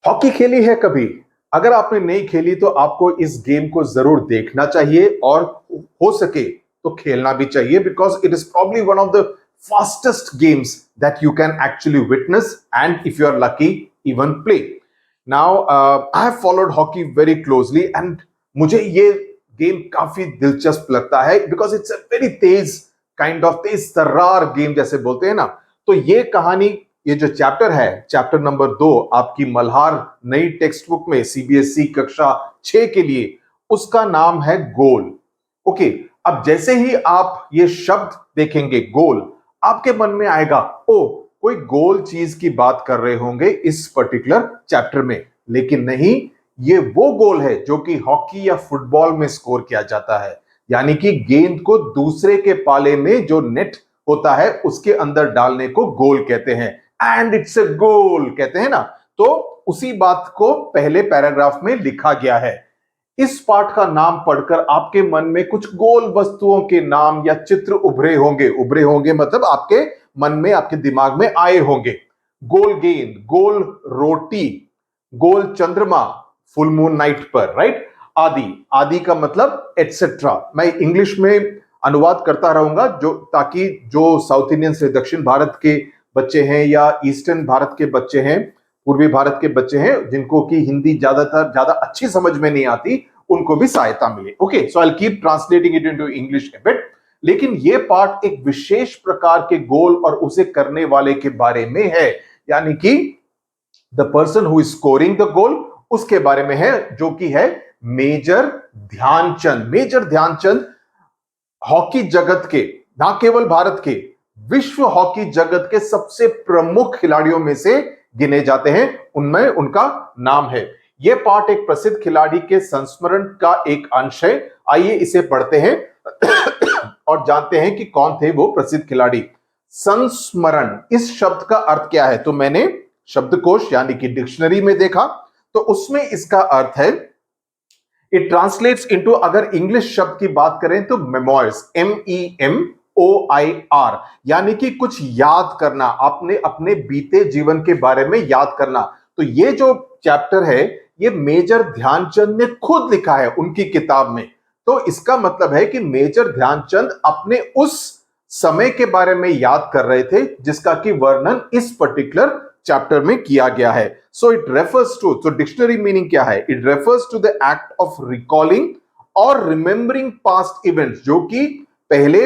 Hockey खेली है कभी? अगर आपने नहीं खेली तो आपको इस गेम को जरूर देखना चाहिए और हो सके तो खेलना भी चाहिए, because it is probably one of the fastest games that you can actually witness and if you are lucky even play. Now I have followed hockey very closely and मुझे ये गेम काफी दिलचस्प लगता है बिकॉज इट्स अ वेरी तेज kind of तेज तर्रार game जैसे बोलते हैं ना. तो ये कहानी, ये जो चैप्टर है, चैप्टर नंबर 2 आपकी मल्हार नई टेक्स्ट बुक में सीबीएसई कक्षा 6 के लिए, उसका नाम है गोल. ओके, अब जैसे ही आप ये शब्द देखेंगे गोल, आपके मन में आएगा ओ कोई गोल चीज की बात कर रहे होंगे इस पर्टिकुलर चैप्टर में. लेकिन नहीं, ये वो गोल है जो कि हॉकी या फुटबॉल में स्कोर किया जाता है. यानी कि गेंद को दूसरे के पाले में जो नेट होता है उसके अंदर डालने को गोल कहते हैं. एंड इट्स अ गोल कहते हैं ना. तो उसी बात को पहले पैराग्राफ में लिखा गया है. इस पाठ का नाम पढ़कर आपके मन में कुछ गोल वस्तुओं के नाम या चित्र उभरे होंगे मतलब आपके मन में, आपके दिमाग में आए होंगे. गोल गेंद, गोल रोटी, गोल चंद्रमा फुल मून नाइट पर, राइट. आदि, आदि का मतलब एटसेट्रा. मैं इंग्लिश में अनुवाद करता रहूंगा जो ताकि जो साउथ इंडियन से दक्षिण भारत के बच्चे हैं या ईस्टर्न भारत के बच्चे हैं, पूर्वी भारत के बच्चे हैं जिनको की हिंदी ज्यादा अच्छी समझ में नहीं आती, उनको भी सहायता मिले. Okay, so I will keep translating it into English a bit. लेकिन यह पार्ट एक विशेष प्रकार के गोल और उसे करने वाले के बारे में है. यानी कि the person who is scoring the goal, उसके बारे में है, जो कि है major Dhyan Chand. Major Dhyan Chand hockey जगत के, ना केवल भारत के, विश्व हॉकी जगत के सबसे प्रमुख खिलाड़ियों में से गिने जाते हैं. उनमें उनका नाम है. यह पाठ एक प्रसिद्ध खिलाड़ी के संस्मरण का एक अंश है. आइए इसे पढ़ते हैं और जानते हैं कि कौन थे वो प्रसिद्ध खिलाड़ी. संस्मरण, इस शब्द का अर्थ क्या है? तो मैंने शब्दकोश यानी कि डिक्शनरी में देखा, तो उसमें इसका अर्थ है, इट ट्रांसलेट्स इनटू, अगर इंग्लिश शब्द की बात करें तो मेमोइर्स, MEMOIR, यानी कि कुछ याद करना, अपने अपने बीते जीवन के बारे में याद करना. तो ये जो चैप्टर है ये मेजर ध्यानचंद ने खुद लिखा है उनकी किताब में. तो इसका मतलब है कि मेजर ध्यानचंद अपने उस समय के बारे में याद कर रहे थे जिसका कि वर्णन इस पर्टिकुलर चैप्टर में किया गया है. सो इट रेफर्स टू, तो डिक्शनरी मीनिंग क्या है? It refers to the act of recalling और रिमेंबरिंग पास्ट इवेंट्स, जो कि पहले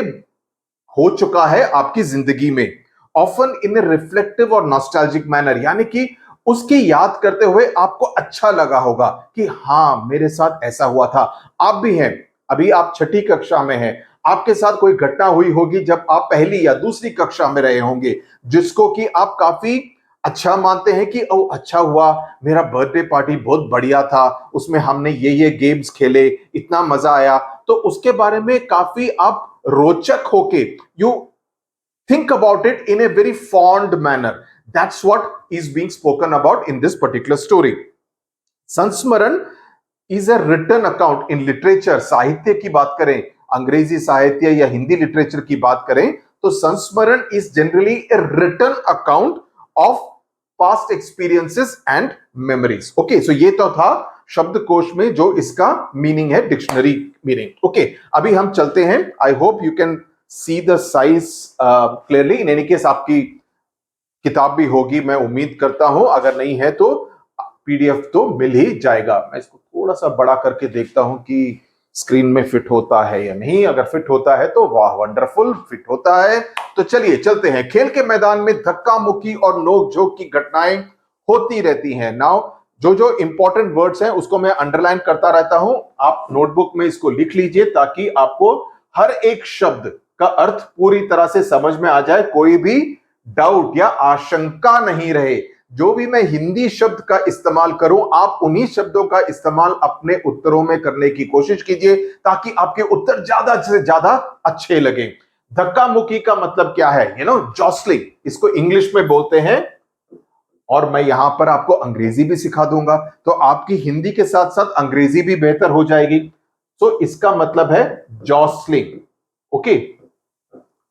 हो चुका है आपकी जिंदगी में, ऑफन इन ए रिफ्लेक्टिव और नॉस्टैल्जिक मैनर. यानी कि उसकी याद करते हुए आपको अच्छा लगा होगा कि हां मेरे साथ ऐसा हुआ था. आप भी हैं, अभी आप 6ठी कक्षा में हैं, आपके साथ कोई घटना हुई होगी जब आप पहली या दूसरी कक्षा में रहे होंगे, जिसको कि आप काफी अच्छा मानते हैं कि ओ अच्छा हुआ, मेरा बर्थडे पार्टी बहुत बढ़िया था, उसमें हमने ये गेम्स खेले, इतना मजा आया. तो उसके बारे में काफी आप रोचक होके you think about it in a very fond manner. That's what is being spoken about in this particular story. संस्मरण is a written account in literature. साहित्य की बात करें, अंग्रेजी साहित्य या हिंदी लिटरेचर की बात करें, तो संस्मरण is generally a written account of past experiences and memories. Okay, so ये तो था शब्दकोश में जो इसका मीनिंग है, डिक्शनरी मीनिंग. ओके, अभी हम चलते हैं. I hope you can see the size clearly. in any case आपकी किताब भी होगी, मैं उम्मीद करता हूं. अगर नहीं है तो पीडीएफ तो मिल ही जाएगा. मैं इसको थोड़ा सा बड़ा करके देखता हूं कि स्क्रीन में फिट होता है या नहीं. अगर फिट होता है तो वाह, वंडरफुल, फिट होता है. तो चलिए चलते हैं. खेल के मैदान में धक्का मुक्की और नोकझोंक की घटनाएं होती रहती हैं. नाउ जो इंपॉर्टेंट वर्ड्स हैं उसको मैं अंडरलाइन करता रहता हूं. आप नोटबुक में इसको लिख लीजिए ताकि आपको हर एक शब्द का अर्थ पूरी तरह से समझ में आ जाए, कोई भी डाउट या आशंका नहीं रहे. जो भी मैं हिंदी शब्द का इस्तेमाल करूं, आप उन्हीं शब्दों का इस्तेमाल अपने उत्तरों में करने की कोशिश कीजिए ताकि आपके उत्तर ज्यादा से ज्यादा अच्छे लगे. धक्का मुक्की का मतलब क्या है? जॉसलिंग, इसको इंग्लिश में बोलते हैं, और मैं यहां पर आपको अंग्रेजी भी सिखा दूंगा, तो आपकी हिंदी के साथ साथ अंग्रेजी भी बेहतर हो जाएगी. तो इसका मतलब है जॉसलिंग. ओके,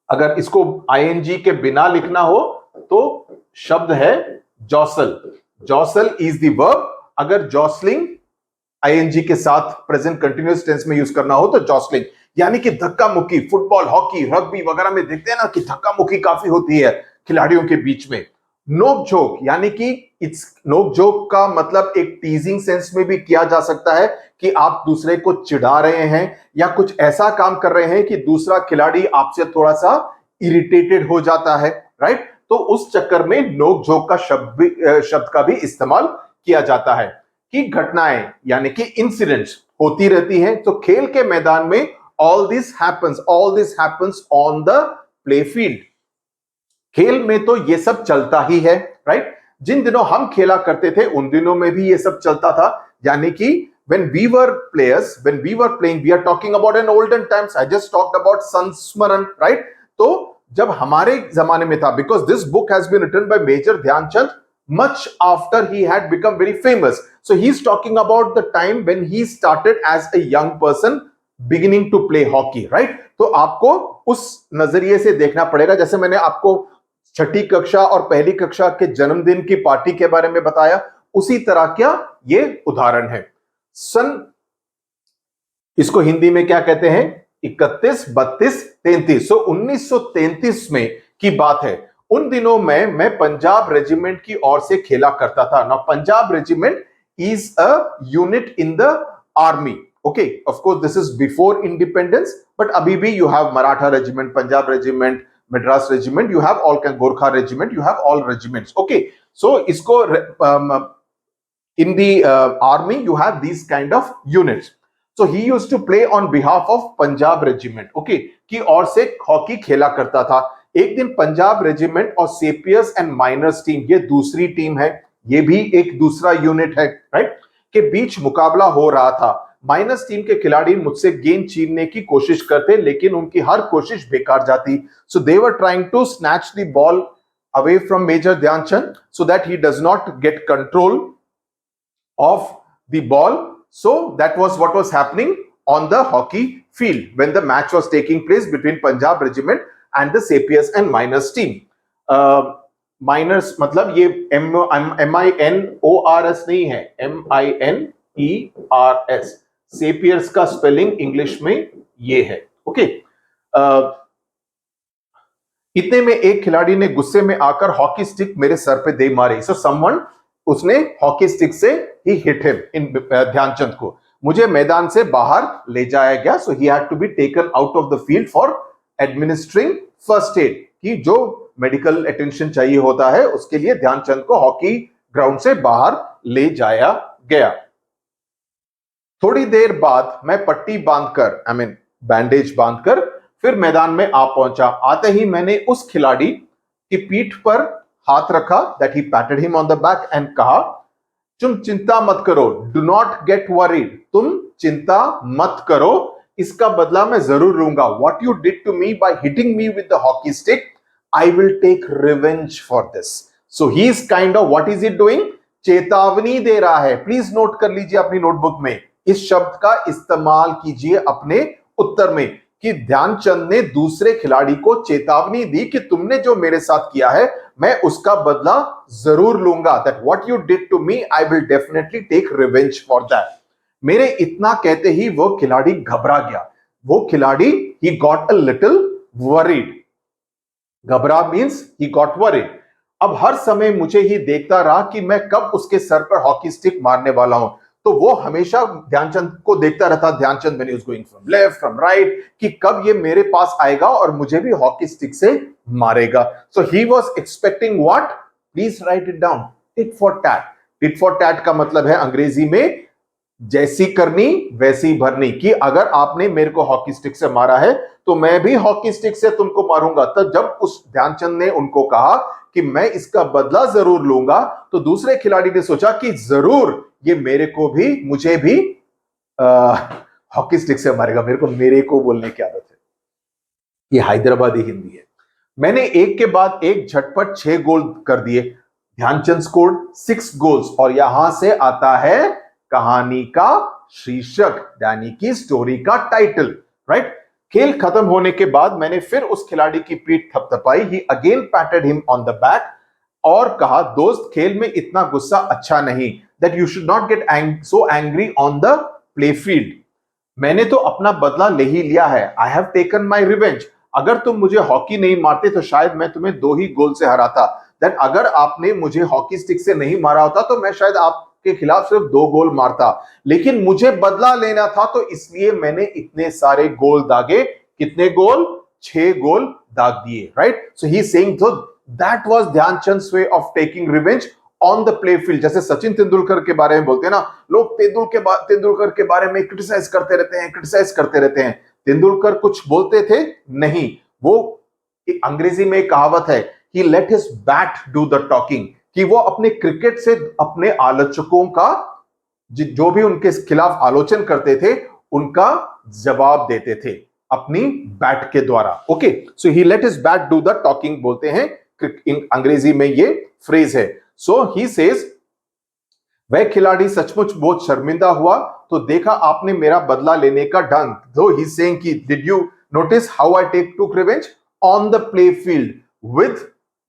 अगर इसको आईएनजी के बिना लिखना हो तो शब्द है जॉसल. जॉसल इज द वर्ब, अगर जॉसलिंग आईएनजी के साथ प्रेजेंट कंटिन्यूअस टेंस में यूज करना हो तो जॉसलिंग, यानी कि धक्का मुक्की। फुटबॉल, हॉकी, रग्बी वगैरह में देखते हैं ना कि धक्का मुक्की काफी होती है खिलाड़ियों के बीच में। नोक झोंक, यानी कि इट्स नोक झोंक का मतलब एक टीजिंग सेंस में भी किया जा सकता है कि आप दूसरे को चिढ़ा रहे हैं या कुछ ऐसा काम कर रहे हैं कि दूसरा खिलाड़ी आपसे थोड़ा सा इरिटेटेड हो जाता है, राइट? तो उस चक्कर में नोक झोंक का शब्द का भी इस्तेमाल किया जाता है। कि घटनाएं यानी कि इंसिडेंट्स होती रहती हैं, तो खेल के मैदान में all this happens on the play field. खेल में तो ये सब चलता ही है, राइट? जिन दिनों हम खेला करते थे उन दिनों में भी ये सब चलता था, यानी कि when we were players, when we were playing, we are talking about an olden times. I just talked about संस्मरण, right? तो जब हमारे जमाने में था, because this book has been written by Major Dhyanchand much after he had become very famous. So he's talking about the time when he started as a young person beginning to play hockey, right? तो आपको उस नजरिए से देखना पड़ेगा। जैसे मैंने आपको छठी कक्षा और पहली कक्षा के जन्मदिन की पार्टी के बारे में बताया, उसी तरह क्या ये उदाहरण है। सन, इसको हिंदी में क्या कहते हैं? 31, 32, 33। 1933 में की बात है। उन दिनों में मैं पंजाब रेजिमेंट की ओर से खेला करता था ना। Punjab regiment is a unit in the army, okay? Of course this is before independence, but अभी भी you have Maratha regiment, Punjab regiment, Madras regiment, you have all, Gorkha regiment, you have all regiments, okay? So इसको in the army you have these kind of units. So he used to play on behalf of Punjab regiment, okay? की ओर से hockey खेला करता था। एक दिन Punjab regiment और सेपियर्स and miners team, ये दूसरी टीम है, ये भी एक दूसरा यूनिट है, राइट? के बीच मुकाबला हो रहा था। माइनस टीम के खिलाड़ी मुझसे गेंद छीनने की कोशिश करते, लेकिन उनकी हर कोशिश बेकार जाती। So they were trying to snatch the ball away from Major Dhyanchand so that he does not get control of the ball. So that was what was happening on the hockey field when the match was taking place between Punjab regiment and the Sapiers and Miners team. Miners मतलब ये MINORS नहीं है, MINERS। Sapiers का spelling English में ये है, okay? इतने में एक खिलाड़ी ने गुस्से में आकर हॉकी स्टिक मेरे सर पे दे मारी। सो समवन, उसने हॉकी स्टिक से ही हिट हिम, इन ध्यानचंद को। मुझे मैदान से बाहर ले जाया गया। So he had to be taken out of the field for administering first aid, की जो मेडिकल अटेंशन चाहिए होता है उसके लिए ध्यानचंद को हॉकी ग्राउंड से बाहर ले जाया गया। थोड़ी देर बाद मैं पट्टी बांधकर, बैंडेज बांधकर फिर मैदान में आ पहुंचा। आते ही मैंने उस खिलाड़ी की पीठ पर हाथ रखा, that he पैटेड him on the back and कहा, तुम चिंता मत करो, डू नॉट गेट वरीड, तुम चिंता मत करो, इसका बदला मैं जरूर लूंगा। What you did to me by hitting me with the hockey stick, I will take revenge for this. So he is kind of, what is he doing? चेतावनी दे रहा है। प्लीज नोट कर लीजिए अपनी नोटबुक में, इस शब्द का इस्तेमाल कीजिए अपने उत्तर में, कि ध्यानचंद ने दूसरे खिलाड़ी को चेतावनी दी कि तुमने जो मेरे साथ किया है मैं उसका बदला जरूर लूंगा। That what you did to me, I will definitely take revenge for that. मेरे इतना कहते ही वो खिलाड़ी घबरा गया। वो खिलाड़ी, he got a little worried. घबरा मींस ही गॉट वरीड। अब हर समय मुझे ही देखता रहा कि मैं कब उसके सर पर हॉकी स्टिक मारने वाला हूं। तो वो हमेशा ध्यानचंद को देखता रहता, Dhyan Chand when he was going from left, from right, कि कब ये मेरे पास आएगा और मुझे भी हॉकी स्टिक से मारेगा। So he was expecting what? Please write it down, tit for tat. Tit for tat का मतलब है अंग्रेजी में जैसी करनी वैसी भरनी, कि अगर आपने मेरे को हॉकी स्टिक से मारा है तो मैं भी हॉकी स्टिक से तुमको मारूंगा। तो जब उस ध्यानचंद ने उनको कहा कि मैं इसका बदला जरूर लूंगा, तो दूसरे खिलाड़ी ने सोचा कि जरूर ये मेरे को भी, मुझे भी हॉकी स्टिक से मारेगा। मेरे को बोलने की आदत है, ये हैदराबादी हिंदी है। मैंने एक के बाद एक झटपट 6 गोल कर दिए। ध्यानचंद स्कोर्ड 6 गोल्स, और यहां से आता है कहानी का शीर्षक, यानी कि स्टोरी का टाइटल, राइट? खेल खत्म होने के बाद मैंने फिर उस खिलाड़ी की पीठ थपथपाई। He again patted him on the back और कहा, दोस्त खेल में इतना गुस्सा अच्छा नहीं, that you should not get so angry on the play field. मैंने तो अपना बदला ले ही लिया है, I have taken my revenge. अगर तुम मुझे हॉकी नहीं मारते तो शायद मैं तुम्हें 2 ही गोल से हराता। दैट अगर आपने मुझे हॉकी स्टिक से नहीं मारा होता तो मैं शायद आपके खिलाफ सिर्फ 2 गोल मारता, लेकिन मुझे बदला लेना था तो इसलिए मैंने इतने सारे गोल दागे। कितने गोल? 6 गोल दाग दिए, right? So he saying, so that was Dhyanchand's way of taking revenge on the play field. जैसे सचिन तेंदुलकर के बारे में बोलते हैं ना लोग, तेंदुलकर के बारे में क्रिटिसाइज करते रहते हैं। तेंदुलकर कुछ बोलते थे नहीं, वो अंग्रेजी में एक कहावत है, he let his bat do the talking, कि वो अपने क्रिकेट से अपने आलोचकों का, जो भी उनके खिलाफ आलोचन करते थे, उनका जवाब देते थे अपनी बैट के द्वारा। Okay, so he let his bat do the talking बोलते हैं, अंग्रेजी में ये फ्रेज है। सो ही सेज, वह खिलाड़ी सचमुच बहुत शर्मिंदा हुआ तो देखा आपने मेरा बदला लेने का ढंग। दो ही सेइंग कि did you notice how I took revenge on the play field with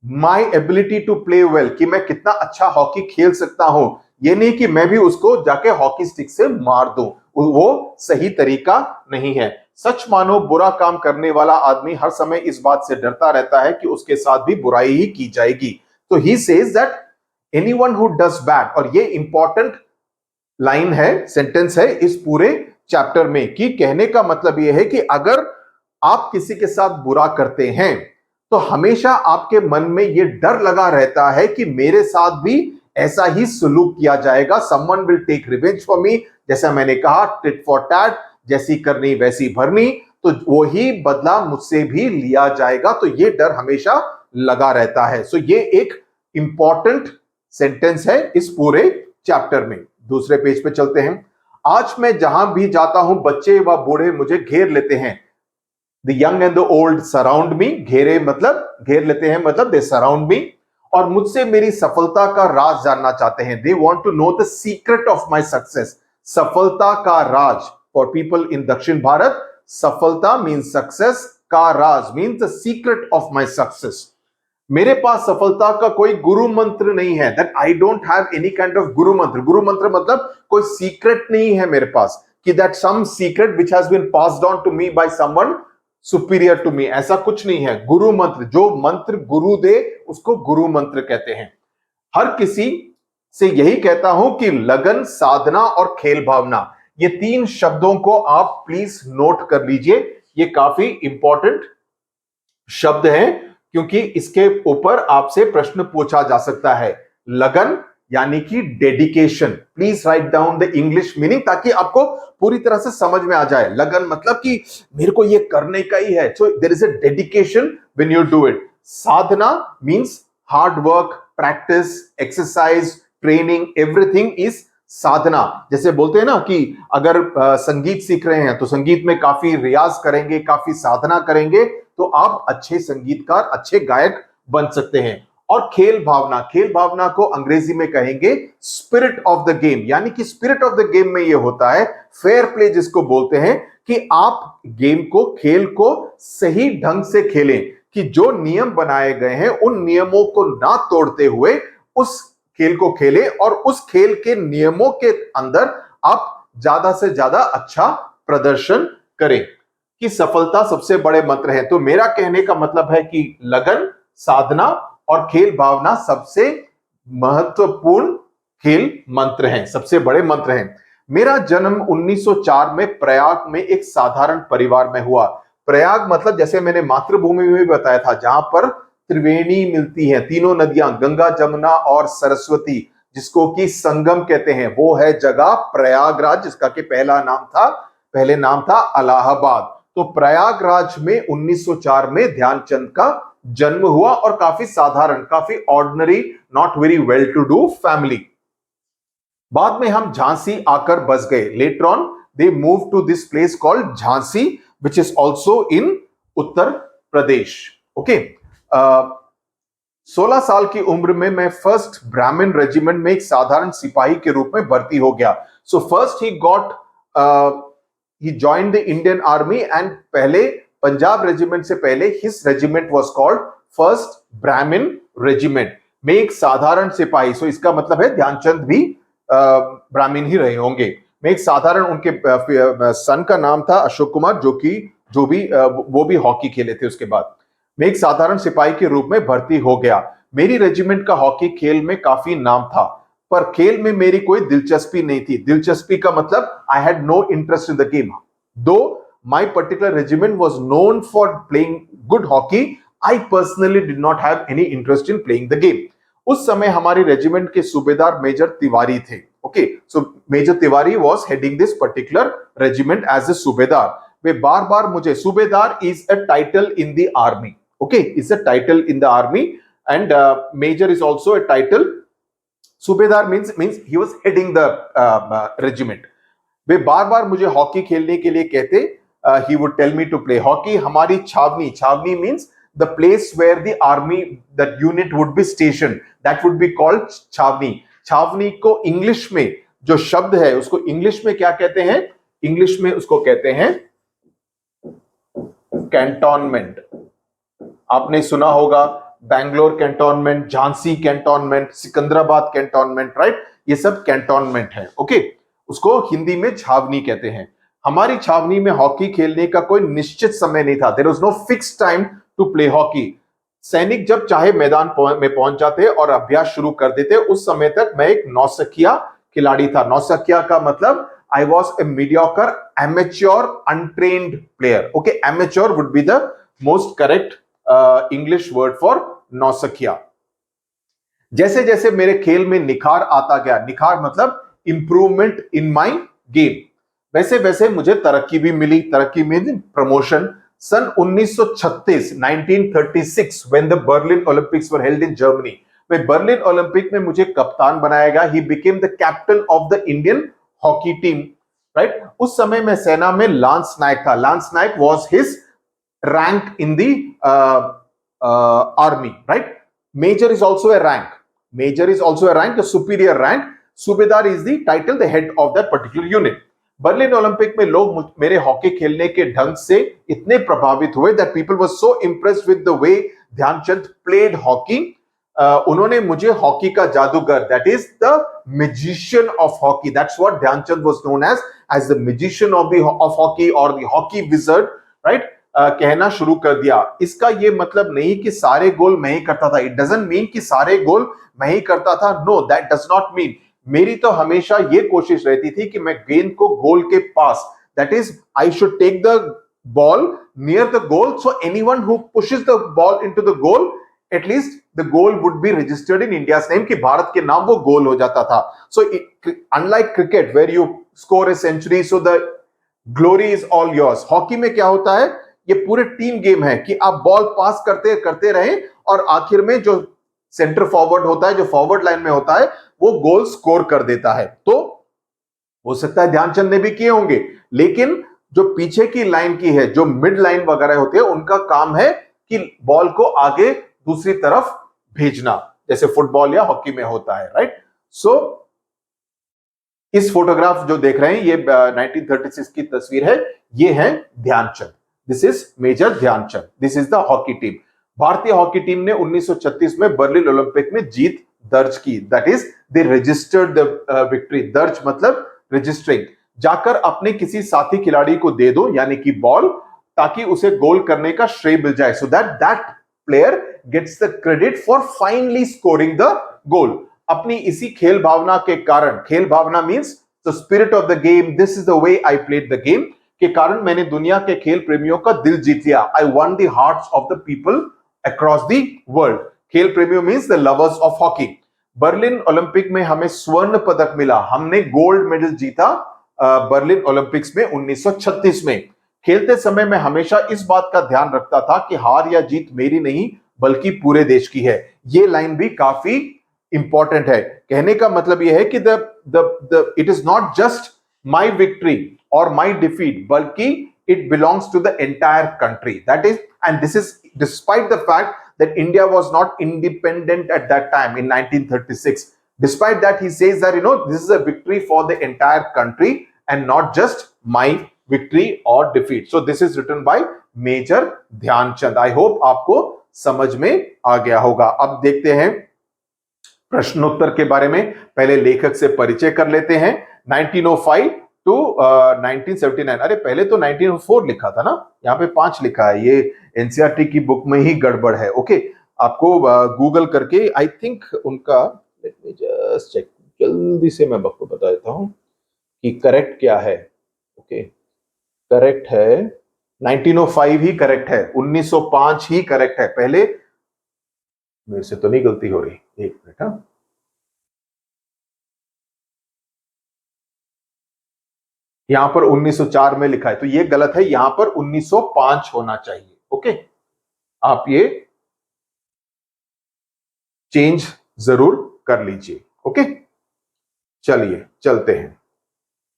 my ability to play well, कि मैं कितना अच्छा हॉकी खेल सकता हूं, ये नहीं कि मैं भी उसको जाके हॉकी स्टिक से मार दूं, वो सही तरीका नहीं है। सच मानो बुरा काम करने वाला आदमी हर समय इस बात से डरता रहता है कि उसके साथ भी बुराई ही की जाएगी। तो he says that anyone who does bad, और ये इंपॉर्टेंट लाइन है, सेंटेंस है इस पूरे चैप्टर में, कि कहने का मतलब यह है कि अगर आप किसी के साथ बुरा करते हैं तो हमेशा आपके मन में यह डर लगा रहता है कि मेरे साथ भी ऐसा ही सलूक किया जाएगा, someone will take revenge for me, जैसा मैंने कहा टिट फॉर टैट, जैसी करनी वैसी भरनी, तो वही बदला मुझसे भी लिया जाएगा। तो ये डर हमेशा लगा रहता है। सो ये एक इंपॉर्टेंट सेंटेंस है इस पूरे चैप्टर में। दूसरे पेज पे चलते हैं। आज मैं जहां भी जाता हूं बच्चे व बूढ़े मुझे घेर लेते हैं, the young and the old surround me, घेरे मतलब घेर लेते हैं मतलब दे सराउंड मी, और मुझसे मेरी सफलता का राज जानना चाहते हैं, they want to know the secret of my success. सफलता का राज फॉर पीपल इन दक्षिण भारत, सफलता मीन्स सक्सेस, का राज means the secret of my success. मेरे पास सफलता का कोई गुरु मंत्र नहीं है, that I don't have any kind of guru mantra. गुरु मंत्र मतलब कोई सीक्रेट नहीं है मेरे पास, कि that some secret which has been passed on to me by someone superior to me, ऐसा कुछ नहीं है। गुरु मंत्र, जो मंत्र गुरु दे उसको गुरु मंत्र कहते हैं। हर किसी से यही कहता हूं कि लगन, साधना और खेल भावना, ये 3 शब्दों को आप प्लीज नोट कर लीजिए। ये काफी इंपॉर्टेंट शब्द हैं क्योंकि इसके ऊपर आपसे प्रश्न पूछा जा सकता है। लगन यानी कि dedication, please write down the English meaning ताकि आपको पूरी तरह से समझ में आ जाए। लगन मतलब कि मेरे को ये करने का ही है, so there is a dedication when you do it. साधना means hard work, practice, exercise, training, everything is sadhana. जैसे बोलते हैं ना कि अगर संगीत सीख रहे हैं तो संगीत में काफी रियाज करेंगे, काफी साधना करेंगे तो आप अच्छे संगीतकार, अच्छे गायक बन सकते हैं। और खेल भावना, खेल भावना को अंग्रेजी में कहेंगे स्पिरिट ऑफ द गेम, यानी कि स्पिरिट ऑफ द गेम में यह होता है फेयर प्ले जिसको बोलते हैं, कि आप गेम को, खेल को सही ढंग से खेलें, कि जो नियम बनाए गए हैं उन नियमों को ना तोड़ते हुए उस खेल को खेलें और उस खेल के नियमों के अंदर आप ज्यादा से ज्यादा अच्छा प्रदर्शन करें, कि सफलता सबसे बड़े मंत्र है। तो मेरा कहने का मतलब है कि लगन, साधना और खेल भावना सबसे महत्वपूर्ण खेल मंत्र हैं, सबसे बड़े मंत्र हैं। मेरा जन्म 1904 में प्रयाग में एक साधारण परिवार में हुआ। प्रयाग मतलब जैसे मैंने मातृभूमि में भी बताया था, जहां पर त्रिवेणी मिलती है, तीनों नदियां, गंगा, जमुना और सरस्वती, जिसको कि संगम कहते हैं, वो है जगह प्रयागराज, जिसका कि पहले नाम था इलाहाबाद। तो प्रयागराज में 1904 में ध्यानचंद का जन्म हुआ और काफी साधारण, काफी ordinary, not very well to do family. बाद में हम झांसी आकर बस गए। Later on they move to this place called Jhansi which is also in Uttar Pradesh. Okay, 16 साल की उम्र में मैं फर्स्ट ब्राह्मण रेजिमेंट में एक साधारण सिपाही के रूप में भर्ती हो गया। So first he joined the Indian Army and पहले पंजाब रेजिमेंट से पहले his regiment was called first Brahmin regiment। मैं एक साधारण सिपाही, सो इसका मतलब है ध्यानचंद भी ब्राह्मण ही रहे होंगे। मैं एक साधारण, उनके सन का नाम था अशोक कुमार, जो भी वो भी हॉकी खेले थे उसके बाद। मैं एक साधारण सिपाही के रूप में भर्ती हो गया। मेरी रेजिमेंट का हॉकी खेल में काफी नाम था, पर खेल में मेरी कोई दिलचस्पी नहीं थी। दिलचस्पी का मतलब I had no interest in the game. Though my particular regiment was known for playing good hockey, I personally did not have any interest in playing the game. उस समय हमारी रेजिमेंट के सूबेदार मेजर तिवारी थे। Okay, so major Tiwari was heading this particular regiment as a subedar. वे बार बार मुझे, subedar is a title in the army, okay, is a title in the army, and major is also a title. Subedar means he was heading the regiment. वे बार बार मुझे hockey खेलने के लिए कहते, he would tell me to play hockey. हमारी छावनी, छावनी means the place where the army, that unit would be station, that would be called chhavni. छावनी को इंग्लिश में जो शब्द है उसको इंग्लिश में क्या कहते हैं? इंग्लिश में उसको कहते हैं कैंटोनमेंट। आपने सुना होगा Bangalore cantonment, Jhansi cantonment, Secunderabad cantonment, right? ये सब कैंटोनमेंट है। ओके, उसको हिंदी में छावनी कहते हैं। हमारी छावनी में हॉकी खेलने का कोई निश्चित समय नहीं था। There was no fix time to play hockey. सैनिक जब चाहे मैदान में पहुंच जाते और अभ्यास शुरू कर देते। उस समय तक मैं एक नौसिखिया खिलाड़ी था। नौसिखिया का मतलब I was a mediocre, amateur, untrained player. Okay, amateur would be the most correct English word for nausikhiya. जैसे जैसे मेरे खेल में निखार आता गया, निखार मतलब इंप्रूवमेंट इन माय गेम, वैसे वैसे मुझे तरक्की भी मिली। तरक्की मीन प्रमोशन। सन 1936 1936 when the Berlin Olympics were held in Germany, वे बर्लिन ओलंपिक में मुझे कप्तान बनाया गया। He became the captain of the Indian hockey team, right? उस समय मैं सेना में लांस नायक था। Lance Naik was his rank in the army, right? Major is also a rank. Major is also a rank, a superior rank. Subedar is the title, the head of that particular unit. Berlin Olympic में लोग मेरे hockey खेलने के ढंग से इतने प्रभावित हुए that people were so impressed with the way Dhyanchand played hockey. उन्होंने मुझे हॉकी का जादूगर, that is the magician of hockey. That's what Dhyanchand was known as the magician of hockey or the hockey wizard, right? कहना शुरू कर दिया। इसका ये मतलब नहीं कि सारे गोल मैं ही करता था। इट डजंट मीन कि सारे गोल मैं ही करता था। No, that does not mean. मेरी तो हमेशा ये कोशिश रहती थी कि मैं गेंद को गोल के पास, that is I should take the ball near the goal, so anyone who pushes the ball into the goal, at least the goal would be registered in India's name, कि भारत के नाम वो गोल हो जाता था। So unlike cricket where you score a century, so the glory is all yours. Hockey में क्या होता है? ये पूरे टीम गेम है कि आप बॉल पास करते करते रहें और आखिर में जो सेंटर फॉरवर्ड होता है, जो फॉरवर्ड लाइन में होता है, वो गोल स्कोर कर देता है। तो हो सकता है ध्यानचंद ने भी किए होंगे, लेकिन जो पीछे की लाइन की है, जो मिड लाइन वगैरह होते हैं, उनका काम है कि बॉल को आगे दूसरी तरफ भेजना, जैसे फुटबॉल या हॉकी में होता है, राइट? सो इस फोटोग्राफ जो देख रहे हैं ये 1936 की तस्वीर है। ये है Dhyan Chand. This is major Dhyan Chand. This is the hockey team. भारतीय हॉकी टीम ने 1936 में बर्लिन ओलंपिक में जीत दर्ज की। That is they registered the victory. दर्ज मतलब रजिस्टरिंग। जाकर अपने किसी साथी खिलाड़ी को दे दो, यानी कि बॉल, ताकि उसे गोल करने का श्रेय मिल जाए, so that player gets the credit for finally scoring the goal. अपनी इसी खेल भावना के कारण, खेल भावना means the spirit of the game, this is the way I played the game, के कारण मैंने दुनिया के खेल प्रेमियों का दिल जीत लिया। I one the hearts of the people across the world. खेल प्रेमियों means the lovers of hockey. Berlin Olympic में हमें स्वर्ण पदक मिला। हमने गोल्ड मेडल जीता बर्लिन ओलंपिक्स में 1936 में। खेलते समय मैं हमेशा इस बात का ध्यान रखता था कि हार या जीत मेरी नहीं बल्कि पूरे देश की है। ये लाइन भी काफी इंपॉर्टेंट है। कहने का मतलब यह है कि it is not just my victory or my defeat, balki it belongs to the entire country. That is, and this is despite the fact that India was not independent at that time in 1936. Despite that, he says that, this is a victory for the entire country and not just my victory or defeat. So this is written by Major Dhyanchand. I hope आपको समझ में आ गया होगा। अब देखते हैं प्रश्नोत्तर के बारे में पहले लेखक से परिचय कर लेते हैं। 1905 टू 1979। अरे पहले तो 1904 लिखा था ना, यहाँ पे 5 लिखा है, ये एनसीईआरटी की बुक में ही गड़बड़ है। ओके, आपको गूगल करके आई थिंक उनका, लेट मी जस्ट चेक, जल्दी से मैं आपको बता देता हूँ कि करेक्ट क्या है। ओके, करेक्ट है 1905 ही करेक्ट है, 1905 ही करेक्ट है। पहले मेरे से तो नहीं गलती हो रही, एक मिनट। हाँ, यहां पर 1904 में लिखा है तो ये गलत है, यहां पर 1905 होना चाहिए। ओके, आप ये चेंज जरूर कर लीजिए। ओके, चलिए चलते हैं।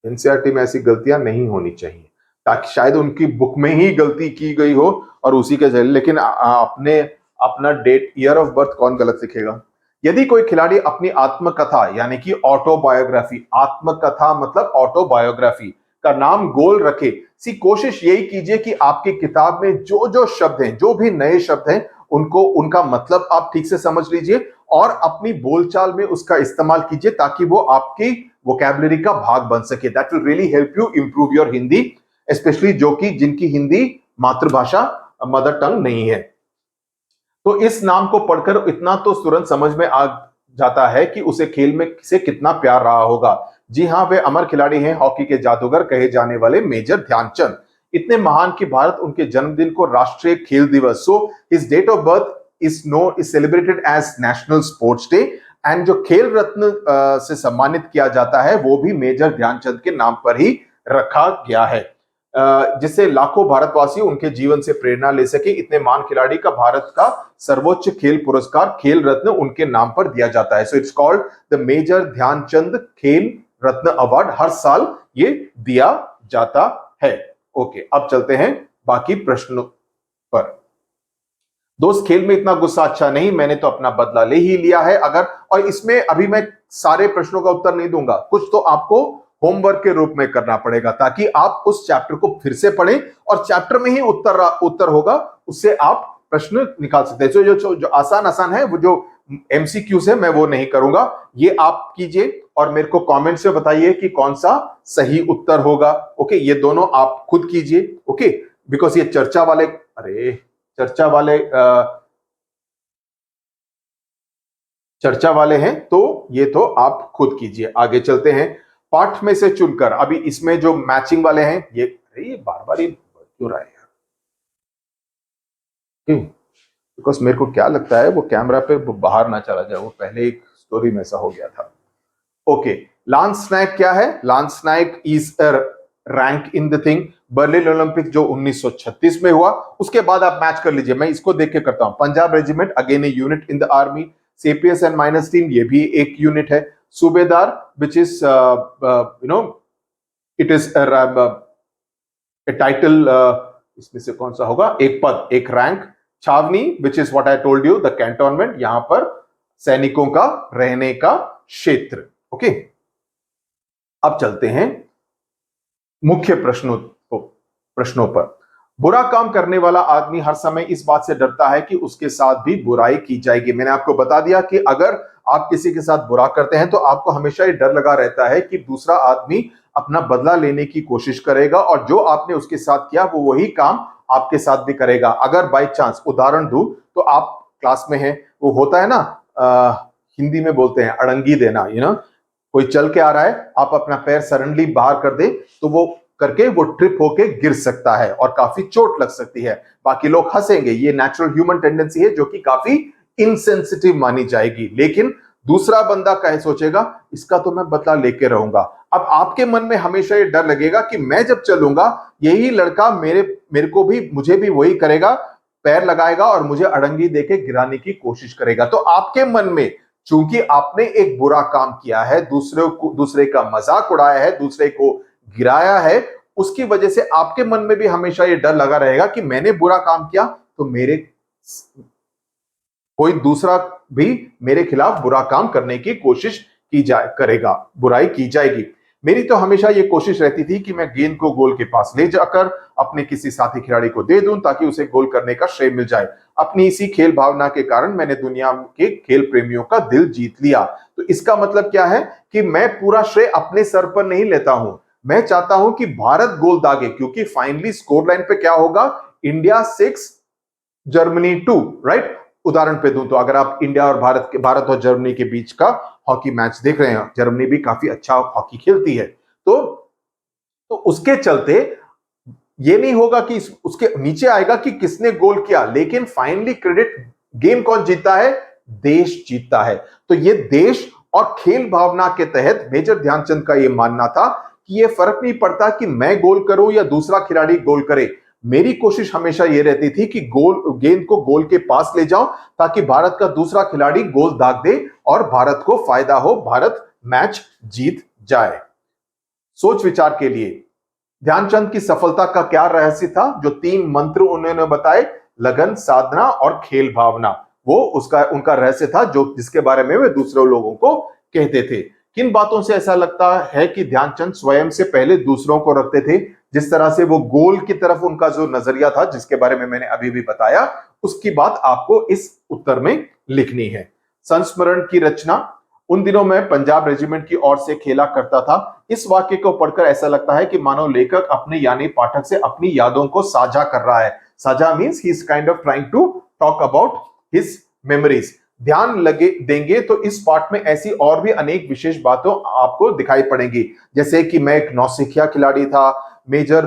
एनसीईआरटी में ऐसी गलतियां नहीं होनी चाहिए, ताकि शायद उनकी बुक में ही गलती की गई हो और उसी के जरिए, लेकिन अपने अपना डेट ईयर ऑफ बर्थ कौन गलत लिखेगा। यदि कोई खिलाड़ी अपनी आत्मकथा यानी कि ऑटोबायोग्राफी, आत्मकथा मतलब ऑटोबायोग्राफी का नाम गोल रखे, सी कोशिश यही कीजिए कि आपकी किताब में जो जो शब्द हैं, जो भी नए शब्द हैं, उनको उनका मतलब आप ठीक से समझ लीजिए और अपनी बोलचाल में उसका इस्तेमाल कीजिए, ताकि वो आपकी वोकैबुलरी का भाग बन सके। That will really help you improve your Hindi, specially जो कि जिनकी हिंदी मातृभाषा मदर टंग नहीं है। तो इस नाम को पढ़कर इतना तो तुरंत समझ में आ जाता है कि उसे खेल में से कितना प्यार रहा होगा। जी हाँ, वे अमर खिलाड़ी हैं, हॉकी के जादूगर कहे जाने वाले मेजर ध्यानचंद। इतने महान कि भारत उनके जन्मदिन को राष्ट्रीय खेल दिवस, so his date of birth is celebrated as national sports day. And जो खेल रत्न से सम्मानित किया जाता है वो भी मेजर ध्यानचंद के नाम पर ही रखा गया है, जिससे लाखों भारतवासी उनके जीवन से प्रेरणा ले सके। इतने महान खिलाड़ी का भारत का सर्वोच्च खेल पुरस्कार खेल रत्न उनके नाम पर दिया जाता है। So it's called the major Dhyan Chand Khel Ratna award. हर साल ये दिया जाता है। ओके, अब चलते हैं बाकी प्रश्नों पर। दोस्त, खेल में इतना गुस्सा अच्छा नहीं, मैंने तो अपना बदला ले ही लिया है। अगर, और इसमें अभी मैं सारे प्रश्नों का उत्तर नहीं दूंगा, कुछ तो आपको होमवर्क के रूप में करना पड़ेगा, ताकि आप उस चैप्टर को फिर से पढ़ें और चैप्टर में ही उत्तर होगा, उससे आप प्रश्न निकाल सकते हैं। जो आसान आसान है, वो जो एमसीक्यूज है, मैं वो नहीं करूंगा, ये आप कीजिए और मेरे को कमेंट से बताइए कि कौन सा सही उत्तर होगा। ओके, ये दोनों आप खुद कीजिए। ओके, बिकॉज ये चर्चा वाले, अरे चर्चा वाले चर्चा वाले हैं, तो ये तो आप खुद कीजिए। आगे चलते हैं, पाठ में से चुनकर। अभी इसमें जो मैचिंग वाले हैं, ये बार बार ये क्यों रहा है यार। बिकॉज मेरे को क्या लगता है वो कैमरा पे बाहर ना चला जाए, वो पहले एक स्टोरी में ऐसा हो गया था। ओके, लांस नायक क्या है? Lance Naik is a rank in the thing. Berlin Olympic जो 1936 में हुआ, उसके बाद आप मैच कर लीजिए, मैं इसको देख के करता हूं। Punjab regiment, again a unit in the army. CPS and minus team, ये भी एक यूनिट है। सूबेदार, which is it is title, इसमें से कौन सा होगा? एक पद, एक रैंक। छावनी, which is what I told you, the cantonment, यहां पर सैनिकों का रहने का क्षेत्र। ओके, अब चलते हैं मुख्य प्रश्नों पर। बुरा काम करने वाला आदमी हर समय इस बात से डरता है कि उसके साथ भी बुराई की जाएगी। मैंने आपको बता दिया कि अगर आप किसी के साथ बुरा करते हैं तो आपको हमेशा ये डर लगा रहता है कि दूसरा आदमी अपना बदला लेने की कोशिश करेगा और जो आपने उसके साथ किया वो वही काम आपके साथ भी करेगा। अगर बाई चांस, उदाहरण दूं तो आप क्लास में हैं, वो होता है ना, हिंदी में बोलते हैं अड़ंगी देना, कोई चल के आ रहा है, आप अपना पैर सडनली बाहर कर दे तो वो करके वो ट्रिप होके गिर सकता है और काफी चोट लग सकती है। बाकी लोग हंसेंगे, ये नेचुरल ह्यूमन टेंडेंसी है जो कि काफी इनसेंसिटिव मानी जाएगी, लेकिन दूसरा बंदा कहे सोचेगा इसका तो मैं बदला लेके रहूंगा। अब आपके मन में हमेशा ये डर लगेगा कि मैं जब चलूंगा यही लड़का मेरे को भी, मुझे भी वही करेगा, पैर लगाएगा और मुझे अड़ंगी देके गिराने की कोशिश करेगा। तो आपके मन में, चूंकि आपने एक बुरा काम किया है, दूसरे का मजाक उड़ाया है, दूसरे को गिराया है, उसकी वजह से आपके मन में भी हमेशा यह डर लगा रहेगा कि मैंने बुरा काम किया तो कोई दूसरा भी मेरे खिलाफ बुरा काम करने की कोशिश करेगा, बुराई की जाएगी। मेरी तो हमेशा ये कोशिश रहती थी कि मैं गेंद को गोल के पास ले जाकर अपने किसी साथी खिलाड़ी को दे दूं ताकि उसे गोल करने का श्रेय मिल जाए। अपनी इसी खेल भावना के कारण मैंने दुनिया के खेल प्रेमियों का दिल जीत लिया। तो इसका मतलब क्या है कि मैं पूरा श्रेय अपने सर पर नहीं लेता हूं। मैं चाहता हूं कि भारत गोल दागे, क्योंकि फाइनली स्कोर लाइन पे क्या होगा, इंडिया 6 जर्मनी 2, राइट। उदाहरण पे दूं तो अगर आप इंडिया और भारत और जर्मनी के बीच का हॉकी मैच देख रहे हैं, जर्मनी भी काफी अच्छा हॉकी खेलती है, तो उसके चलते ये नहीं होगा कि उसके नीचे आएगा कि किसने गोल किया, लेकिन फाइनली क्रेडिट गेम कौन जीतता है, देश जीतता है। तो ये देश और खेल भावना के तहत मेजर ध्यानचंद का ये मानना था कि ये फर्क नहीं पड़ता कि मैं गोल करूं या दूसरा खिलाड़ी गोल करे। मेरी कोशिश हमेशा ये रहती थी कि गेंद को गोल के पास ले जाऊं ताकि भारत का दूसरा खिलाड़ी गोल दाग दे और भारत को फायदा हो, भारत मैच जीत जाए। सोच विचार के लिए, ध्यानचंद की सफलता का क्या रहस्य था? जो 3 मंत्र उन्होंने बताए, लगन, साधना और खेल भावना, वो उनका रहस्य था जो जिसके बारे में वे दूसरे लोगों को कहते थे। किन बातों से ऐसा लगता है कि ध्यानचंद स्वयं से पहले दूसरों को रखते थे? जिस तरह से वो गोल की तरफ उनका जो नजरिया था, जिसके बारे में मैंने अभी भी बताया, उसकी बात आपको इस उत्तर में लिखनी है। संस्मरण की रचना, उन दिनों में पंजाब रेजिमेंट की ओर से खेला करता था। इस वाक्य को पढ़कर ऐसा लगता है कि मानो लेखक अपने यानी पाठक से अपनी यादों को साझा कर रहा है। साझा means he is kind of trying to talk about his memories. ध्यान लगे देंगे तो इस पाठ में ऐसी और भी अनेक विशेष बातों आपको दिखाई पड़ेंगी, जैसे कि मैं एक नौसिखिया खिलाड़ी था। मेजर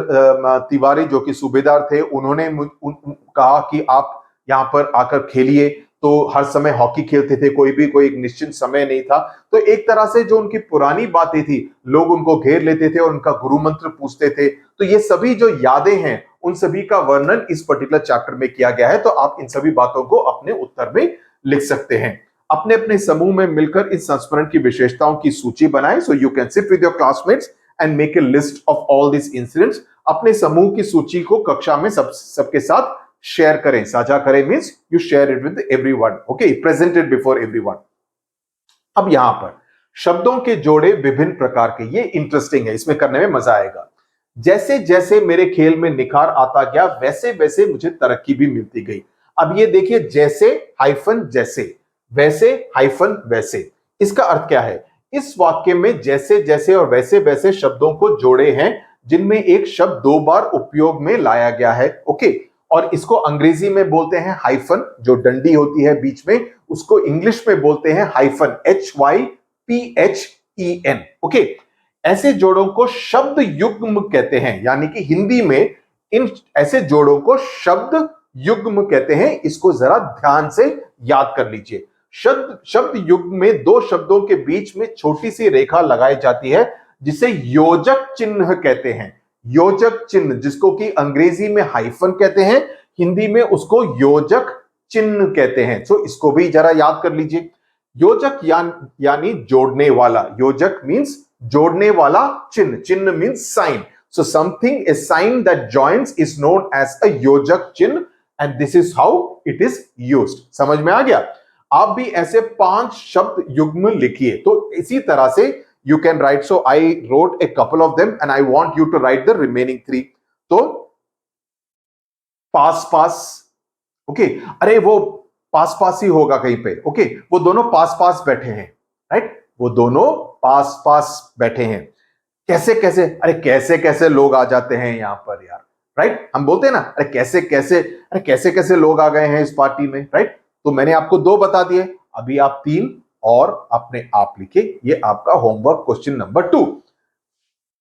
तिवारी जो कि सूबेदार थे, उन्होंने कहा कि आप यहाँ पर आकर खेलिए। तो हर समय हॉकी खेलते थे, कोई एक निश्चित समय नहीं था। तो एक तरह से जो उनकी पुरानी बातें थी, लोग उनको घेर लेते थे और उनका गुरु मंत्र पूछते थे। तो ये सभी जो यादें हैं, उन सभी का वर्णन इस पर्टिकुलर चैप्टर में किया गया है। तो आप इन सभी बातों को अपने उत्तर में लिख सकते हैं। अपने अपने समूह में मिलकर इस संस्मरण की विशेषताओं की सूची बनाएं। So you can sit with your classmates and make a list of all this incidents. अपने समूह की सूची को कक्षा में सबके साथ शेयर करें। साझा करें means you share it with everyone, okay, present it before everyone. अब यहां पर शब्दों के जोड़े विभिन्न प्रकार के, ये इंटरेस्टिंग है, इसमें करने में मजा आएगा। जैसे जैसे मेरे खेल में निखार आता गया, वैसे वैसे मुझे तरक्की भी मिलती गई। अब ये देखिए, जैसे हाइफन जैसे, वैसे हाइफन वैसे, इसका अर्थ क्या है? इस वाक्य में जैसे जैसे और वैसे वैसे शब्दों को जोड़े हैं, जिनमें एक शब्द 2 बार उपयोग में लाया गया है, ओके। और इसको अंग्रेजी में बोलते हैं हाइफन, जो डंडी होती है बीच में, उसको इंग्लिश में बोलते हैं हाइफन, HYPHEN, ओके। ऐसे जोड़ों को शब्द युग्म कहते हैं, यानी कि हिंदी में इन ऐसे जोड़ों को शब्द युग्म कहते हैं। इसको जरा ध्यान से याद कर लीजिए। शब्द युग्म में 2 शब्दों के बीच में छोटी सी रेखा लगाई जाती है, जिसे योजक चिन्ह कहते हैं। योजक चिन्ह, जिसको कि अंग्रेजी में हाइफन कहते हैं, हिंदी में उसको योजक चिन्ह कहते हैं। सो इसको भी जरा याद कर लीजिए। योजक यानी जोड़ने वाला, योजक मींस जोड़ने वाला, चिन्ह, चिन्ह means sign. So something, a sign that joins is known as a yojak chinh, and this is how it is used. समझ में आ गया? आप भी ऐसे 5 शब्द युग्म लिखिए। तो इसी तरह से you can write. So I wrote a couple of them and I want you to write the remaining 3. तो पास पास, ओके, अरे वो पास पास ही होगा कहीं पे, ओके, वो दोनों पास पास बैठे हैं, राइट, वो दोनों पास पास बैठे हैं। कैसे कैसे, अरे कैसे कैसे लोग आ जाते हैं यहां पर यार, राइट। हम बोलते हैं ना, अरे कैसे कैसे, अरे कैसे कैसे लोग आ गए हैं इस पार्टी में, राइट। तो मैंने आपको 2 बता दिए, अभी आप 3 और अपने आप लिखे। ये आपका होमवर्क क्वेश्चन नंबर 2।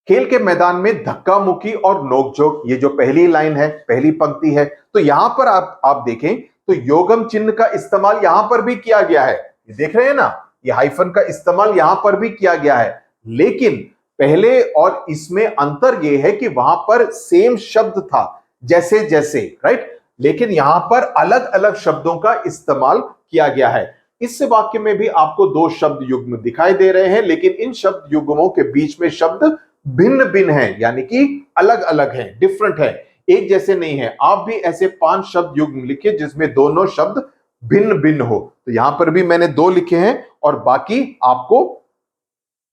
खेल के मैदान में धक्का मुक्की और नोकझोंक, ये जो पहली लाइन है, पहली पंक्ति है, तो यहां पर आप देखें तो योगम चिन्ह का इस्तेमाल यहां पर भी किया गया है। ये देख रहे हैं ना, ये हाइफन का इस्तेमाल यहां पर भी किया गया है। लेकिन पहले और इसमें अंतर यह है कि वहां पर सेम शब्द था, जैसे जैसे, राइट, लेकिन यहां पर अलग अलग शब्दों का इस्तेमाल किया गया है। इस वाक्य में भी आपको 2 शब्द युग्म दिखाई दे रहे हैं, लेकिन इन शब्द युग्मों के बीच में शब्द भिन्न भिन्न हैं, यानी कि अलग अलग हैं, डिफरेंट है, एक जैसे नहीं है। आप भी ऐसे 5 शब्द युग्म लिखिए जिसमें दोनों शब्द भिन्न भिन्न हो। तो यहां पर भी मैंने 2 लिखे हैं और बाकी आपको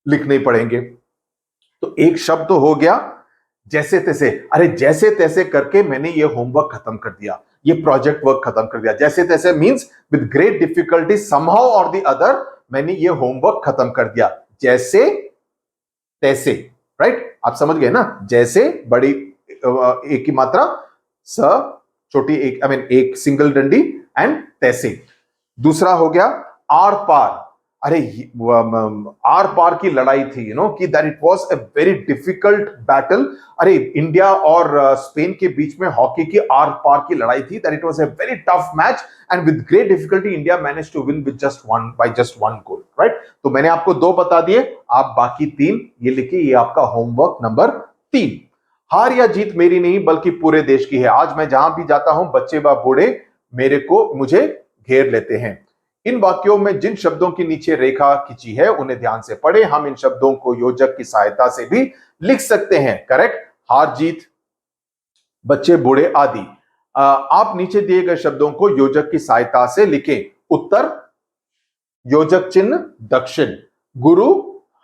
लिखने पड़ेंगे। तो एक शब्द तो हो गया जैसे तैसे। अरे जैसे तैसे करके मैंने ये होमवर्क खत्म कर दिया, ये प्रोजेक्ट वर्क खत्म कर दिया। जैसे तैसे means with great difficulty somehow और द अदर मैंने ये होमवर्क खत्म कर दिया। जैसे तैसे, राइट? आप समझ गए ना? जैसे बड़ी एक की मात्रा, स छोटी एक, आई मीन एक सिंगल डंडी, एंड तैसे। दूसरा हो गया आर पार। अरे आर पार की लड़ाई थी, कि that it was a very difficult battle. अरे इंडिया और स्पेन के बीच में हॉकी की आर पार की लड़ाई थी, that it was a very tough match and with great difficulty India manage to win with just one goal, right? तो मैंने आपको 2 बता दिए, आप बाकी 3 ये लिखिए, ये आपका होमवर्क नंबर 3। हार या जीत मेरी नहीं बल्कि पूरे देश की है। आज मैं जहां भी जाता हूं बच्चे व बूढ़े मुझे घेर लेते हैं। इन वाक्यों में जिन शब्दों के नीचे रेखा खींची है उन्हें ध्यान से पढ़ें। हम इन शब्दों को योजक की सहायता से भी लिख सकते हैं। करेक्ट? हार जीत, बच्चे बूढ़े आदि। आप नीचे दिए गए शब्दों को योजक की सहायता से लिखें। उत्तर योजक चिन्ह दक्षिण, गुरु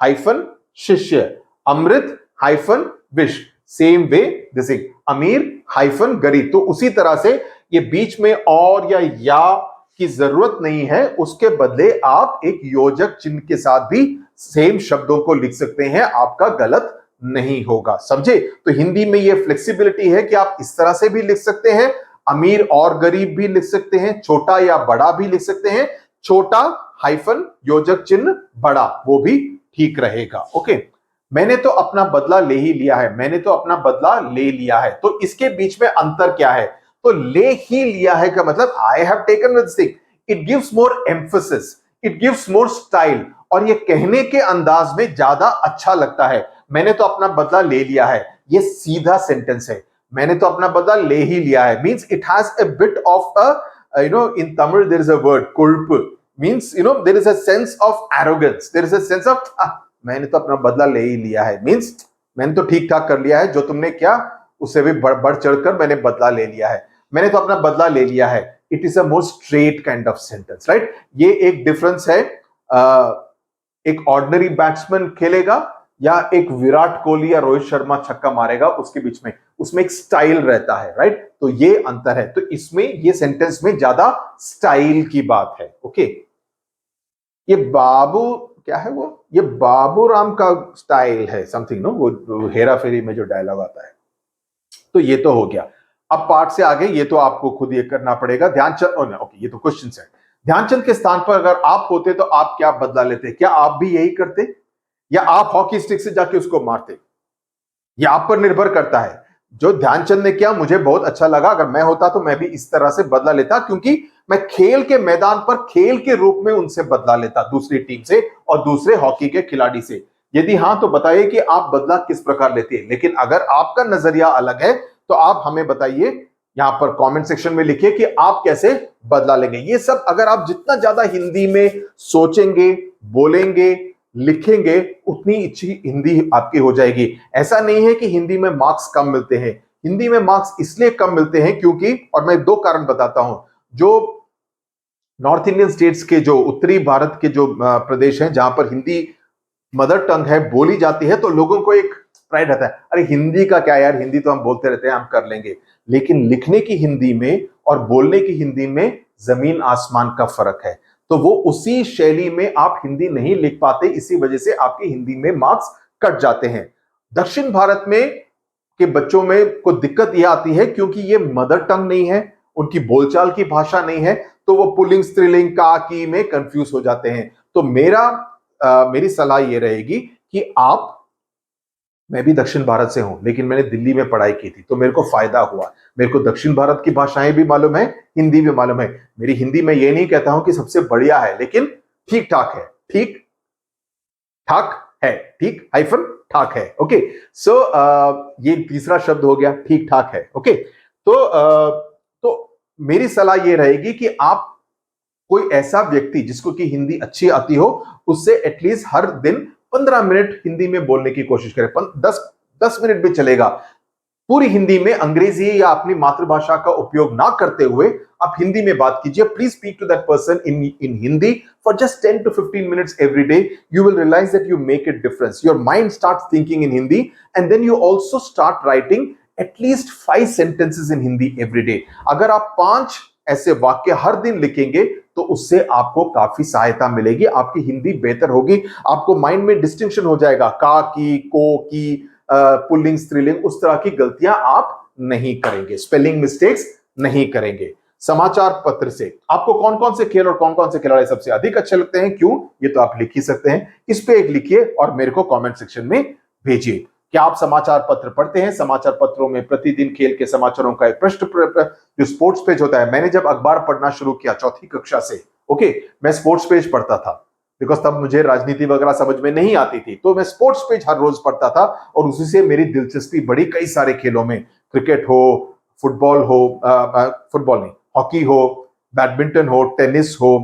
हाइफन शिष्य, अमृत हाइफन विष, सेम वे दिस इज अमीर हाइफन गरीब। तो उसी तरह से ये बीच में और या की जरूरत नहीं है, उसके बदले आप एक योजक चिन्ह के साथ भी सेम शब्दों को लिख सकते हैं, आपका गलत नहीं होगा। समझे? तो हिंदी में ये फ्लेक्सिबिलिटी है कि आप इस तरह से भी लिख सकते हैं, अमीर और गरीब भी लिख सकते हैं, छोटा या बड़ा भी लिख सकते हैं, छोटा हाइफन योजक चिन्ह बड़ा, वो भी ठीक रहेगा। ओके, मैंने तो अपना बदला ले ही लिया है, मैंने तो अपना बदला ले लिया है। तो इसके बीच में अंतर क्या है? तो ले ही लिया है का मतलब आई have taken with thing, it gives more emphasis, it gives more style, और ये कहने के अंदाज में ज्यादा अच्छा लगता है। मैंने तो अपना बदला ले लिया है, ये सीधा सेंटेंस है। मैंने तो अपना बदला ले ही लिया है means it has a bit of a in Tamil there is a word kolpu, means there is a sense of arrogance, there is a sense of मैंने तो अपना बदला ले ही लिया है, मींस मैंने तो ठीक ठाक कर लिया है, जो तुमने किया उससे भी बढ़ चढ़कर मैंने बदला ले लिया है। मैंने तो अपना बदला ले लिया है, it is a more straight kind of sentence, right? ये एक डिफरेंस है। एक ऑर्डिनरी बैट्समैन खेलेगा या एक विराट कोहली या रोहित शर्मा छक्का मारेगा, उसके बीच में उसमें एक स्टाइल रहता है, राइट? तो ये अंतर है। तो इसमें ये सेंटेंस में ज्यादा स्टाइल की बात है। ओके, ये बाबू क्या है वो, ये बाबू राम का स्टाइल है समथिंग, नो, वो हेरा फेरी में जो डायलॉग आता है। तो ये तो हो गया। अब पार्ट से आगे ये तो आपको खुद ये करना पड़ेगा। ध्यानचंद, ओके ये तो क्वेश्चन है। ध्यानचंद के स्थान पर अगर आप होते तो आप क्या बदला लेते? क्या आप भी यही करते या आप हॉकी स्टिक से जाके उसको मारते? ये आप पर निर्भर करता है। जो ध्यानचंद ने किया मुझे बहुत अच्छा लगा, अगर मैं होता तो मैं भी इस तरह से बदला लेता, क्योंकि मैं खेल के मैदान पर खेल के रूप में उनसे बदला लेता, दूसरी टीम से और दूसरे हॉकी के खिलाड़ी से। यदि हां तो बताइए कि आप बदला किस प्रकार लेते हैं। लेकिन अगर आपका नजरिया अलग है तो आप हमें बताइए, यहां पर कमेंट सेक्शन में लिखिए कि आप कैसे बदला लेंगे। ये सब अगर आप जितना ज्यादा हिंदी में सोचेंगे, बोलेंगे, लिखेंगे, उतनी अच्छी हिंदी आपकी हो जाएगी। ऐसा नहीं है कि हिंदी में मार्क्स कम मिलते हैं, हिंदी में मार्क्स इसलिए कम मिलते हैं क्योंकि, और मैं 2 कारण बताता हूं। जो नॉर्थ इंडियन स्टेट्स के, जो उत्तरी भारत के जो प्रदेश हैं जहां पर हिंदी मदर टंग है, बोली जाती है, तो लोगों को एक प्राइड रहता है, अरे हिंदी का क्या यार, हिंदी तो हम बोलते रहते हैं, हम कर लेंगे। लेकिन लिखने की हिंदी में और बोलने की हिंदी में जमीन आसमान का फर्क है। तो वो उसी शैली में आप हिंदी नहीं लिख पाते, इसी वजह से आपकी हिंदी में मार्क्स कट जाते हैं। दक्षिण भारत में के बच्चों में को दिक्कत यह आती है क्योंकि ये मदर टंग नहीं है, उनकी बोलचाल की भाषा नहीं है, तो वो पुल्लिंग स्त्रीलिंग का की में कंफ्यूज हो जाते हैं। तो मेरी सलाह ये रहेगी कि आप, मैं भी दक्षिण भारत से हूं लेकिन मैंने दिल्ली में पढ़ाई की थी तो मेरे को फायदा हुआ। मेरे को दक्षिण भारत की भाषाएं भी मालूम है, हिंदी भी मालूम है। मेरी हिंदी में ये नहीं कहता हूं कि सबसे बढ़िया है, लेकिन ठीक ठाक है, ठीक ठाक है, ठीक हाइफन ठाक है। ओके, सो ये तीसरा शब्द हो गया, ठीक ठाक है। ओके, तो मेरी सलाह ये रहेगी कि आप कोई ऐसा व्यक्ति जिसको कि हिंदी अच्छी आती हो, उससे एटलीस्ट हर दिन 15 मिनट हिंदी में बोलने की कोशिश करें। 10 मिनट भी चलेगा। पूरी हिंदी में अंग्रेजी या अपनी मातृभाषा का उपयोग ना करते हुए आप हिंदी में बात कीजिए. Please speak to that person in Hindi for just 10 to 15 minutes every day. You will realize that you make a difference. Your mind starts thinking in Hindi, and then you also start writing at least 5 sentences in Hindi every day. अगर आप 5 ऐसे वाक्य हर दिन लिखेंगे तो उससे आपको काफी सहायता मिलेगी, आपकी हिंदी बेहतर होगी. आपको माइंड में डिस्टिंक्शन हो जाएगा, का की, को की, पुल्लिंग, स्त्रीलिंग, उस तरह की गलतियां आप नहीं करेंगे, स्पेलिंग मिस्टेक्स नहीं करेंगे. समाचार पत्र से आपको कौन कौन से खेल और कौन कौन से खिलाड़ी सबसे अधिक अच्छे लगते हैं, क्यों, ये तो आप लिख ही सकते हैं. इस पे एक लिखिए और मेरे को कमेंट सेक्शन में भेजिए. क्या आप समाचार पत्र पढ़ते हैं? समाचार पत्रों में प्रतिदिन खेल के समाचारों का एक पृष्ठ, जो स्पोर्ट्स पेज होता है. मैंने जब अखबार पढ़ना शुरू किया 4th कक्षा से, ओके, मैं स्पोर्ट्स पेज पढ़ता था, बिकॉज तब मुझे राजनीति वगैरह समझ में नहीं आती थी, तो मैं स्पोर्ट्स पेज हर रोज पढ़ता था और उसी से मेरी दिलचस्पी बढ़ी कई सारे खेलों में. क्रिकेट हो, फुटबॉल हो, फुटबॉल नहीं, हॉकी हो, बैडमिंटन हो, टेनिस हो,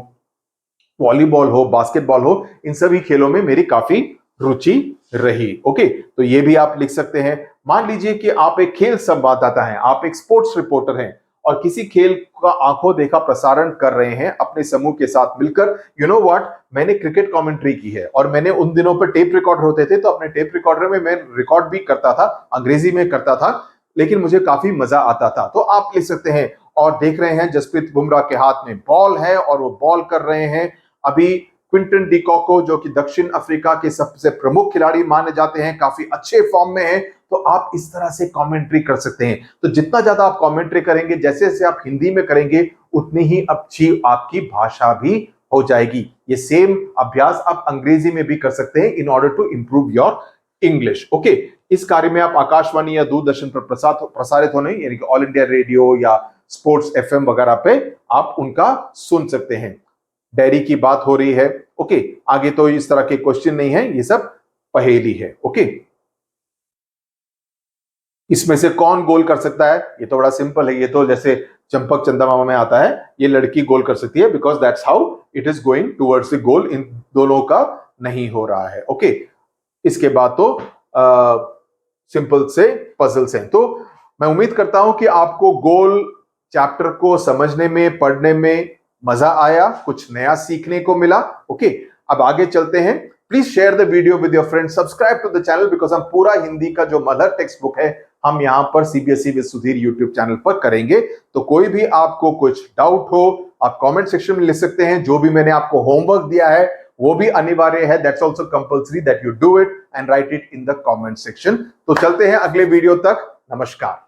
वॉलीबॉल हो, बास्केटबॉल हो, इन सभी खेलों में मेरी काफी रुचि रही. ओके, तो ये भी आप लिख सकते हैं. मान लीजिए कि आप एक खेल संवाददाता हैं, आप एक स्पोर्ट्स रिपोर्टर हैं और किसी खेल का आंखों देखा प्रसारण कर रहे हैं अपने समूह के साथ मिलकर. यू नो व्हाट, मैंने क्रिकेट कमेंट्री की है और मैंने उन दिनों पर टेप रिकॉर्डर होते थे, तो अपने टेप रिकॉर्डर में मैं रिकॉर्ड भी करता था, अंग्रेजी में करता था, लेकिन मुझे काफी मजा आता था. तो आप लिख सकते हैं. और देख रहे हैं जसप्रीत बुमराह के हाथ में बॉल है और वो बॉल कर रहे हैं अभी क्विंटन डिकॉको, जो कि दक्षिण अफ्रीका के सबसे प्रमुख खिलाड़ी माने जाते हैं, काफी अच्छे फॉर्म में हैं. तो आप इस तरह से कमेंट्री कर सकते हैं. तो जितना ज्यादा आप कमेंट्री करेंगे, जैसे जैसे आप हिंदी में करेंगे, उतनी ही अच्छी आपकी भाषा भी हो जाएगी. ये सेम अभ्यास आप अंग्रेजी में भी कर सकते हैं in order to improve your English. Okay, इस कार्य में आप आकाशवाणी या दूरदर्शन पर प्रसारित होने, यानी कि ऑल इंडिया रेडियो या स्पोर्ट्स FM वगैरह पे आप उनका सुन सकते हैं. डायरी की बात हो रही है. ओके, आगे तो इस तरह के क्वेश्चन नहीं है, ये सब पहेली है. ओके, इसमें से कौन गोल कर सकता है? ये तो बड़ा सिंपल है. ये तो जैसे चंपक चंदा में आता है, ये लड़की गोल कर सकती है, because that's how it is going towards the goal. इन दोनों का नहीं हो रहा है. ओके, इसके बाद तो सिंपल से पजल्स हैं. तो मैं उम्मीद करता हूं कि आपको गोल चैप्टर को समझने में, पढ़ने में मजा आया, कुछ नया सीखने को मिला. ओके, अब आगे चलते हैं. Please share the video with your friends, subscribe to the channel, because हम पूरा हिंदी का जो मदर टेक्स्ट बुक है, हम यहां पर CBSE with Sudhir YouTube channel पर करेंगे. तो कोई भी आपको कुछ डाउट हो, आप कमेंट सेक्शन में लिख सकते हैं. जो भी मैंने आपको होमवर्क दिया है वो भी अनिवार्य है. That's also compulsory that you do it and right it in the comment section. तो चलते हैं अगले वीडियो तक. नमस्कार.